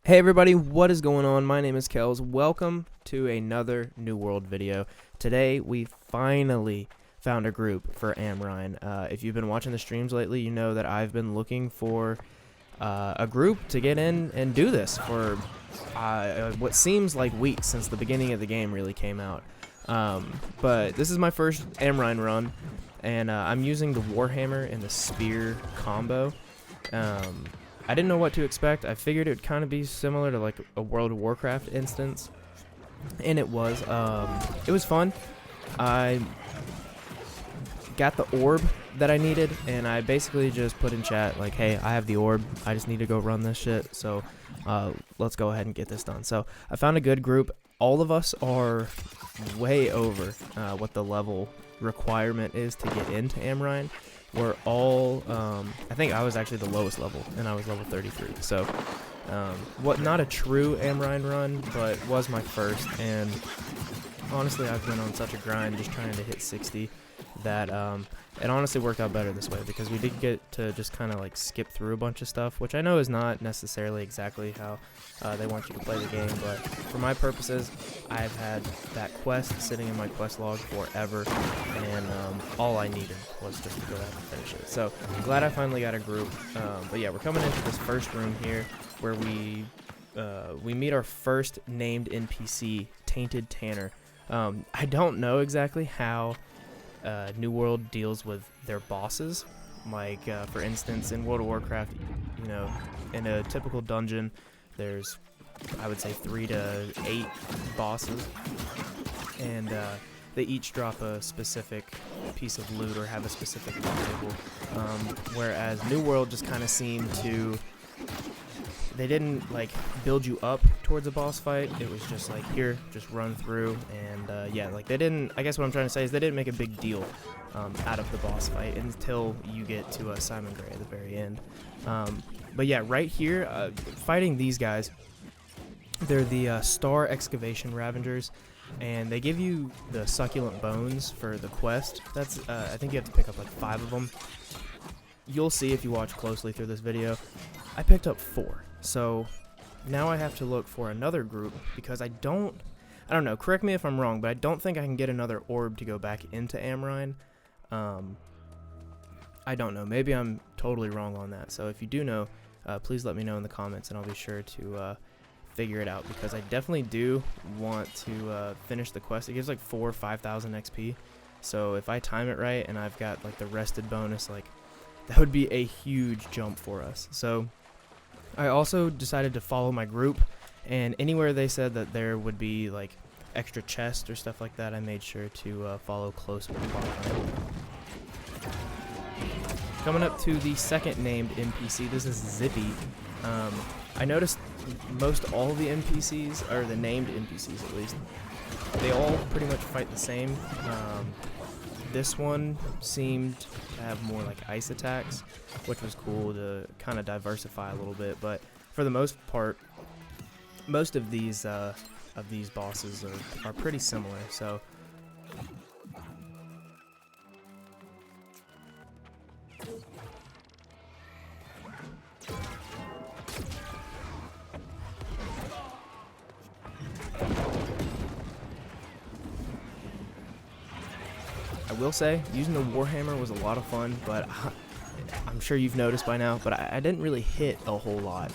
Hey everybody, what is going on? My name is Kels. Welcome to another New World video. Today we finally found a group for Amrine. If you've been watching the streams lately, you know that I've been looking for a group to get in and do this for what seems like weeks, since the beginning of the game really came out. But this is my first Amrine run, and I'm using the Warhammer and the Spear combo. I didn't know what to expect. I figured it would kind of be similar to like a World of Warcraft instance, and it was fun. I got the orb that I needed, and I basically just put in chat like, hey, I have the orb, I just need to go run this shit, so let's go ahead and get this done. So I found a good group. All of us are way over what the level requirement is to get into Amrine. We're all, I think I was actually the lowest level, and I was level 33. So, not a true Amrine run, but was my first. And honestly, I've been on such a grind just trying to hit 60 that it honestly worked out better this way, because we did get to just kind of like skip through a bunch of stuff, which I know is not necessarily exactly how they want you to play the game, but for my purposes, I've had that quest sitting in my quest log forever, and all I needed was just to go out and finish it. So I'm glad I finally got a group. But yeah, we're coming into this first room here where we meet our first named NPC, Tainted Tanner. I don't know exactly how New World deals with their bosses. Like, for instance, in World of Warcraft, you know, in a typical dungeon, there's, I would say, 3 to 8 bosses, and they each drop a specific piece of loot or have a specific valuable. Whereas New World just kind of seemed to, they didn't like build you up towards a boss fight. It was just like, here, just run through, and yeah, like they didn't, I guess what I'm trying to say is they didn't make a big deal out of the boss fight until you get to Simon Gray at the very end. But yeah, right here, fighting these guys, they're the Star Excavation Ravengers, and they give you the succulent bones for the quest. That's, I think you have to pick up like 5 of them. You'll see if you watch closely through this video. I picked up 4. So now I have to look for another group, because I don't know, correct me if I'm wrong, but I don't think I can get another orb to go back into Amrine. I don't know, maybe I'm totally wrong on that. So if you do know, please let me know in the comments, and I'll be sure to figure it out, because I definitely do want to finish the quest. It gives like 4,000 or 5,000 XP, so if I time it right and I've got like the rested bonus, like that would be a huge jump for us. So I also decided to follow my group, and anywhere they said that there would be like extra chests or stuff like that, I made sure to follow close with the Coming up to the second named NPC, this is Zippy. I noticed most all the NPCs, or the named NPCs at least, they all pretty much fight the same. This one seemed to have more like ice attacks, which was cool to kind of diversify a little bit. But for the most part, most of these bosses are pretty similar. So I will say, using the Warhammer was a lot of fun, but I'm sure you've noticed by now, but I didn't really hit a whole lot.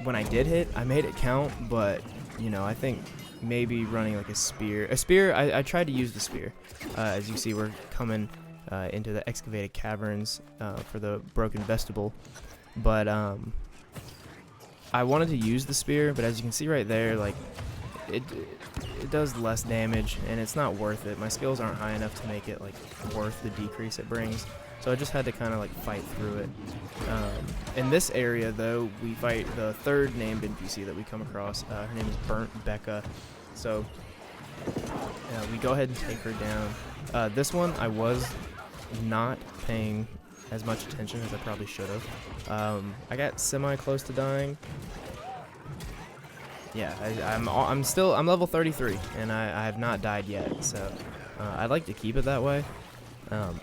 When I did hit, I made it count, but, you know, I think maybe running like a spear, I tried to use the spear. As you see, we're coming into the excavated caverns for the broken vestibule, but I wanted to use the spear, but as you can see right there, like, it does less damage, and it's not worth it. My skills aren't high enough to make it like worth the decrease it brings, so I just had to kind of like fight through it. In this area though, we fight the third named NPC that we come across. Her name is Burnt Becca. So we go ahead and take her down. This one I was not paying as much attention as I probably should have. I got semi close to dying. Yeah, I'm level 33, and I have not died yet, so I'd like to keep it that way.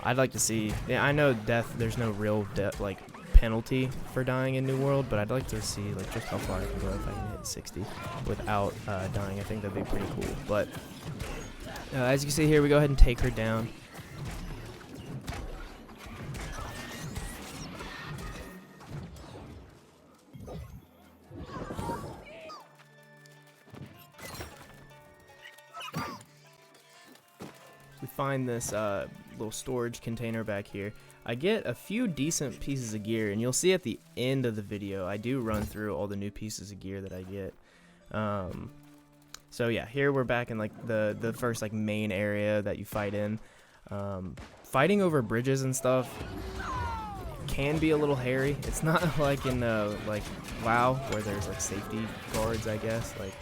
I'd like to see, yeah, I know death, there's no real death, like penalty for dying in New World, but I'd like to see like just how far I can go if I can hit 60 without dying. I think that'd be pretty cool. But as you can see here, we go ahead and take her down. We find this little storage container back here. I get a few decent pieces of gear, and you'll see at the end of the video I do run through all the new pieces of gear that I get. So yeah, here we're back in like the first like main area that you fight in. Fighting over bridges and stuff can be a little hairy. It's not like in like WoW where there's like safety guards, I guess. Like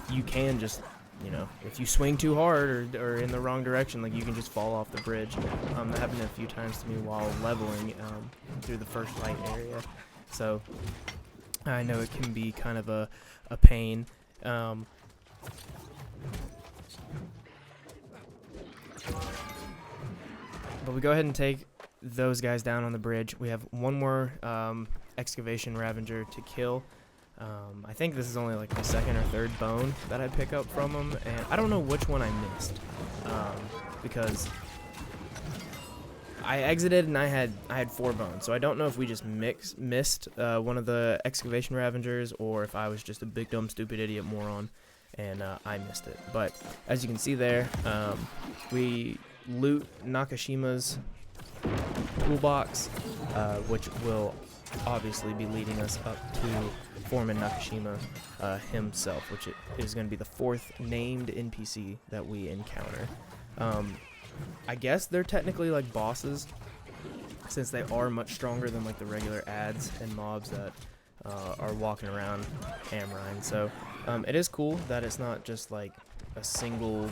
you can just, you know, if you swing too hard or in the wrong direction, like you can just fall off the bridge. That happened a few times to me while leveling through the first fight area. So I know it can be kind of a pain. But we go ahead and take those guys down on the bridge. We have one more excavation Ravager to kill. I think this is only like the second or third bone that I pick up from them, and I don't know which one I missed because I exited and I had 4 bones, so I don't know if we just missed one of the excavation Ravagers or if I was just a big dumb stupid idiot moron and I missed it. But as you can see there, we loot Nakashima's toolbox, which will obviously be leading us up to Foreman Nakashima himself, which is going to be the 4th named NPC that we encounter. I guess they're technically like bosses, since they are much stronger than like the regular ads and mobs that are walking around Amrine. So it is cool that it's not just like a single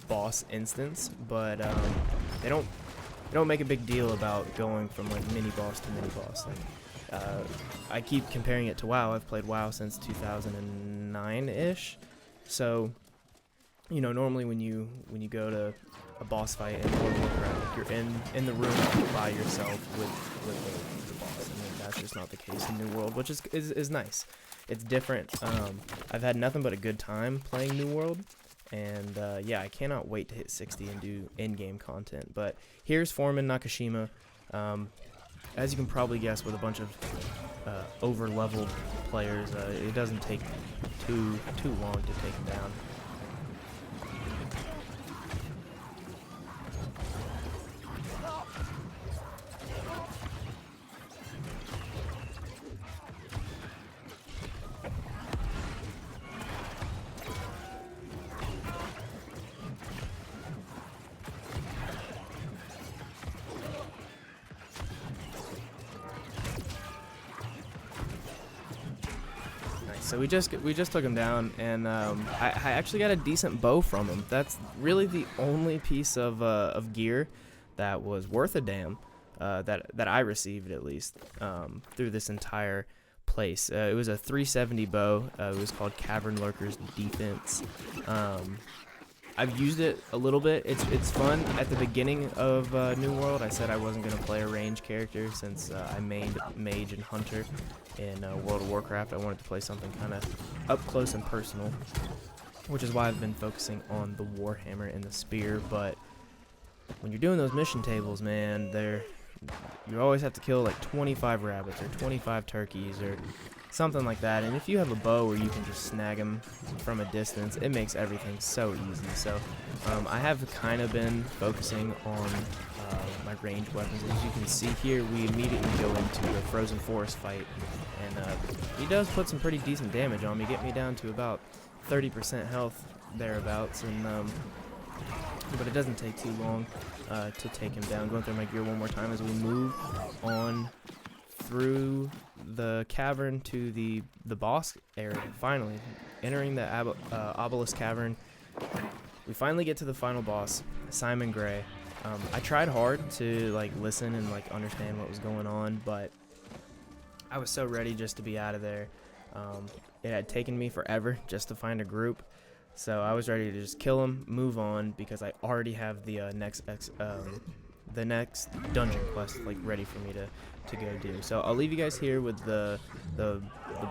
boss instance, but they don't make a big deal about going from like mini boss to mini boss. Like, I keep comparing it to WoW. I've played WoW since 2009-ish. So, you know, normally when you go to a boss fight in World of Warcraft, you're in the room by yourself with the boss. I mean, that's just not the case in New World, which is nice. It's different. I've had nothing but a good time playing New World. And yeah, I cannot wait to hit 60 and do in-game content. But here's Foreman Nakashima. As you can probably guess, with a bunch of over-leveled players, it doesn't take too long to take him down. So we just took him down, and I actually got a decent bow from him. That's really the only piece of gear that was worth a damn that I received, at least, through this entire place. It was a 370 bow. It was called Cavern Lurker's Defense. I've used it a little bit. It's fun. At the beginning of New World, I said I wasn't going to play a range character since I mained Mage and Hunter in World of Warcraft. I wanted to play something kind of up close and personal, which is why I've been focusing on the Warhammer and the Spear. But when you're doing those mission tables, man, you always have to kill like 25 rabbits or 25 turkeys or something like that. And if you have a bow where you can just snag them from a distance, it makes everything so easy. So I have kind of been focusing on my ranged weapons. As you can see here, we immediately go into the Frozen Forest fight, and he does put some pretty decent damage on me, get me down to about 30% health thereabouts, and but it doesn't take too long to take him down. Going through my gear one more time as we move on through the cavern to the boss area. Finally entering the obelisk cavern, we finally get to the final boss, Simon Gray. I tried hard to like listen and like understand what was going on, but I was so ready just to be out of there. It had taken me forever just to find a group, so I was ready to just kill him, move on, because I already have the the next dungeon quest like ready for me to go do. So I'll leave you guys here with the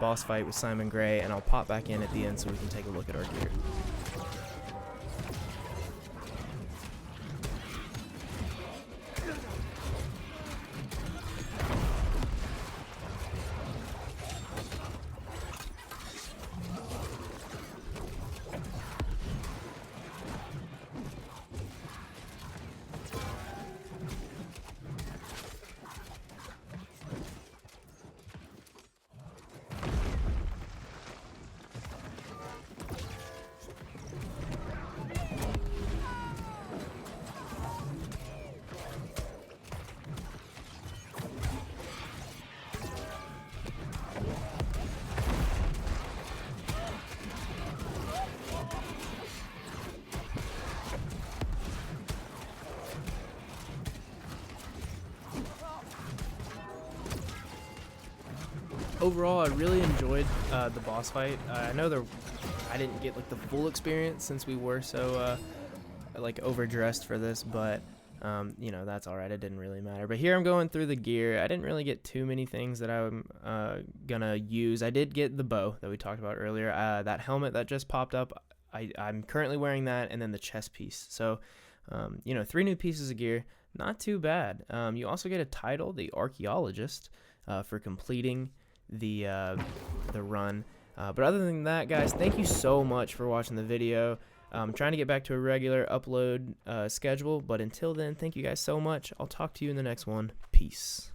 boss fight with Simon Gray, and I'll pop back in at the end so we can take a look at our gear. Overall, I really enjoyed the boss fight. I know I didn't get like the full experience since we were so like overdressed for this, but you know, that's alright. It didn't really matter. But here I'm going through the gear. I didn't really get too many things that I'm gonna use. I did get the bow that we talked about earlier. That helmet that just popped up, I'm currently wearing that, and then the chest piece. So you know, 3 new pieces of gear, not too bad. You also get a title, the Archaeologist, for completing the run. But other than that, guys, thank you so much for watching the video. I'm trying to get back to a regular upload schedule, but until then, thank you guys so much. I'll talk to you in the next one. Peace.